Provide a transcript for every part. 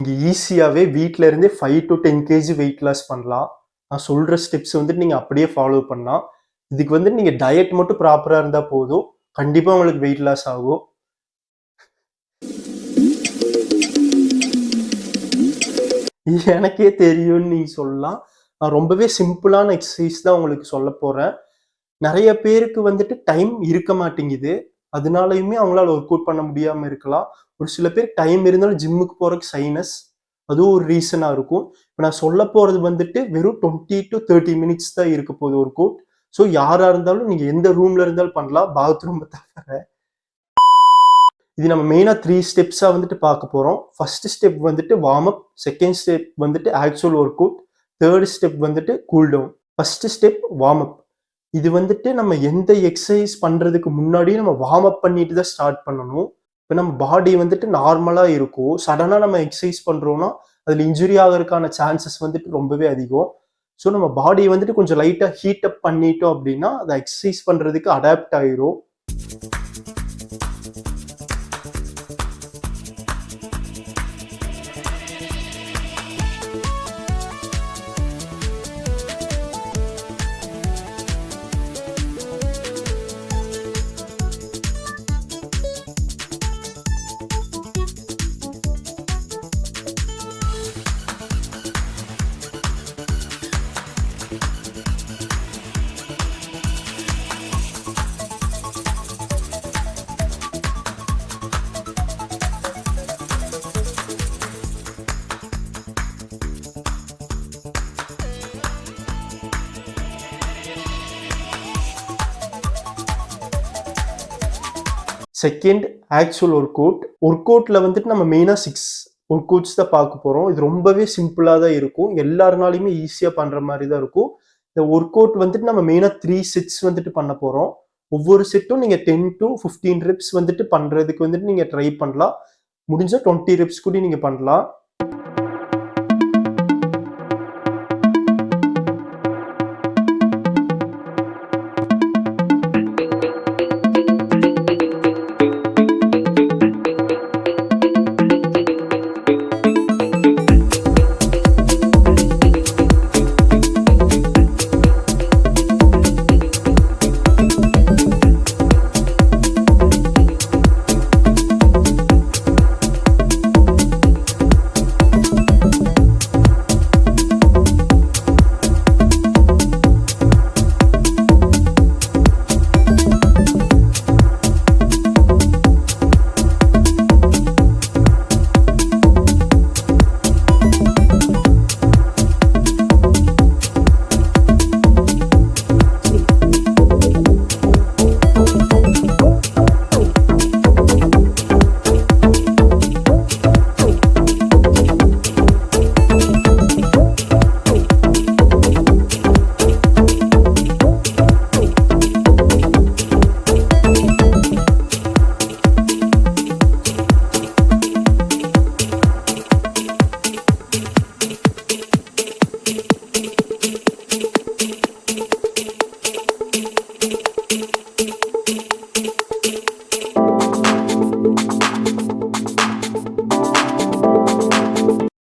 நீங்க ஈஸியாவே வீட்ல இருந்தே 5 to 10 கேஜி வெயிட் லாஸ் பண்ணலாம். நான் சொல்ற ஸ்டெப்ஸ் வந்துட்டு நீங்க அப்படியே ஃபாலோ பண்ணலாம். இதுக்கு வந்துட்டு நீங்க டயட் மட்டும் ப்ராப்பரா இருந்தா போதும். கண்டிப்பா உங்களுக்கு வெயிட் லாஸ் ஆகும். எனக்கே தெரியும்னு நீங்க சொல்லலாம். நான் ரொம்பவே சிம்பிளான எக்சர்சைஸ் தான் உங்களுக்கு சொல்லப் போறேன். நெறைய பேருக்கு வந்துட்டு டைம் இருக்க மாட்டேங்குது. அதனாலயுமே அவங்களால ஒர்க் அவுட் பண்ண முடியாம இருக்கலாம். ஒரு சில பேர் டைம் இருந்தாலும் ஜிம்முக்கு போறதுக்கு சைனஸ். அதுவும் ஒரு ரீசனா இருக்கும். இப்ப நான் சொல்லப் போறது வந்துட்டு வெறும் 20 to 30 மினிட்ஸ் தான் இருக்க போகுது ஒர்க் அவுட். ஸோ யாரா இருந்தாலும் நீங்க எந்த ரூம்ல இருந்தாலும் பண்ணலாம். பாத்ரூம் தவிர. இது நம்ம மெயினா 3 ஸ்டெப்ஸா வந்துட்டு பார்க்க போறோம். ஃபர்ஸ்ட் ஸ்டெப் வந்துட்டு வார்ம் அப், செகண்ட் ஸ்டெப் வந்துட்டு actual work out, third step வந்துட்டு cool down. First step warm up. இது வந்துட்டு நம்ம எந்த எக்ஸர்சைஸ் பண்றதுக்கு முன்னாடி நம்ம வார்ம் அப் பண்ணிட்டு தான் ஸ்டார்ட் பண்ணணும். இப்ப நம்ம பாடி வந்துட்டு நார்மலா இருக்கும். சடனா நம்ம எக்ஸர்சைஸ் பண்றோம்னா, அதுல இன்ஜுரி ஆகறதுக்கான சான்சஸ் வந்துட்டு ரொம்பவே அதிகம். ஸோ நம்ம பாடிய வந்துட்டு கொஞ்சம் லைட்டா ஹீட் அப் பண்ணிட்டோம் அப்படின்னா, அது எக்ஸர்சைஸ் பண்றதுக்கு அடாப்ட் ஆயிரும். Second actual work out. ஒர்க் அவுட்ல வந்துட்டு நம்ம மெயினா 6 ஒர்க் அவுட்ஸ் தான் பார்க்க போறோம். இது ரொம்பவே சிம்பிளா தான் இருக்கும். எல்லாருனாலயுமே ஈஸியா பண்ற மாதிரி தான் இருக்கும். இந்த ஒர்க் அவுட் வந்துட்டு நம்ம மெயினா 3 செட்ஸ் வந்துட்டு பண்ண போறோம். ஒவ்வொரு செட்டும் நீங்க 10 to 15 ரெப்ஸ் வந்துட்டு பண்றதுக்கு வந்துட்டு நீங்க ட்ரை பண்ணலாம். முடிஞ்சா 20 ரெப்ஸ் கூட நீங்க பண்ணலாம்.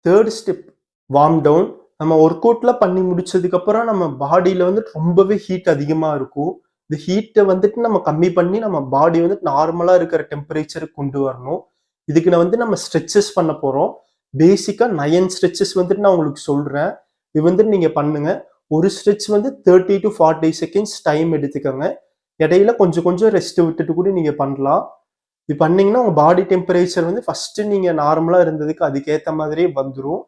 Third step warm down. நம்ம ஒர்க் அவுட்ல பண்ணி முடிச்சதுக்கு அப்புறம் நம்ம பாடியில வந்து ரொம்பவே ஹீட் அதிகமா இருக்கும். இந்த ஹீட்டை வந்துட்டு நம்ம கம்மி பண்ணி நம்ம பாடி வந்து நார்மலா இருக்கிற டெம்பரேச்சருக்கு கொண்டு வரணும். இதுக்கு நான் வந்து நம்ம ஸ்ட்ரெச்சஸ் பண்ண போறோம். பேசிக்கா 9 ஸ்ட்ரெச்சஸ் வந்துட்டு நான் உங்களுக்கு சொல்றேன். இது வந்துட்டு நீங்க பண்ணுங்க. ஒரு ஸ்ட்ரெச் வந்து 30 to 40 செகண்ட்ஸ் டைம் எடுத்துக்கோங்க. இடையில கொஞ்சம் கொஞ்சம் ரெஸ்ட் விட்டுட்டு கூட நீங்க பண்ணலாம். இது பண்ணீங்கன்னா உங்க பாடி டெம்பரேச்சர் வந்து ஃபர்ஸ்ட் நீங்க நார்மலா இருந்ததுக்கு அதுக்கேத்த மாதிரியே வந்துரும்.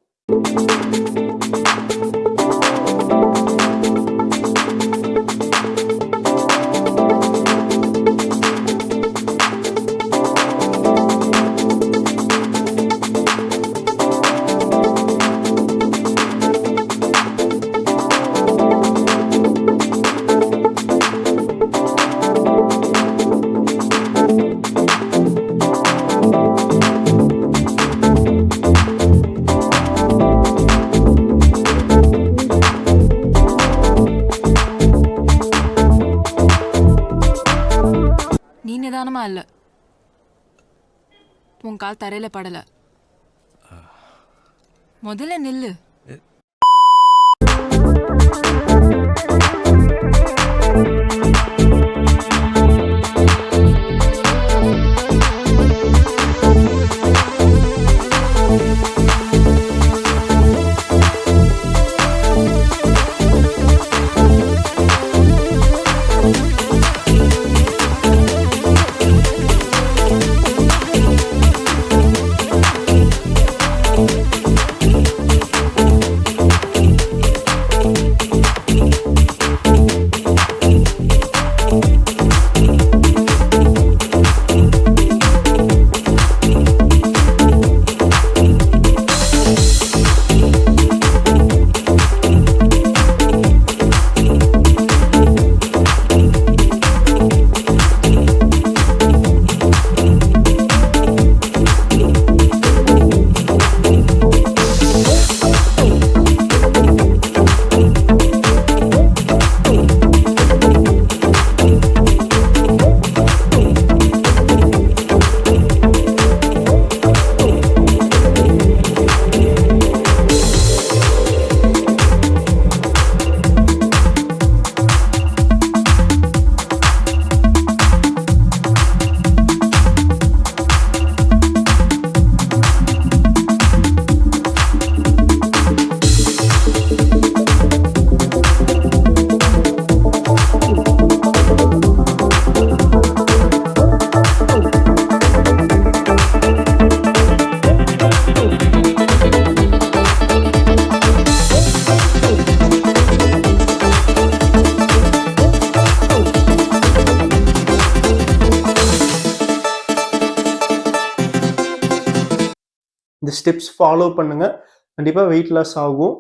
நிதானமா இல்ல. உன் கால் தரையில படல. முதல்ல நில்லு. இந்த ஸ்டெப்ஸ் ஃபாலோ பண்ணுங்க. கண்டிப்பா வெயிட் லாஸ் ஆகும்.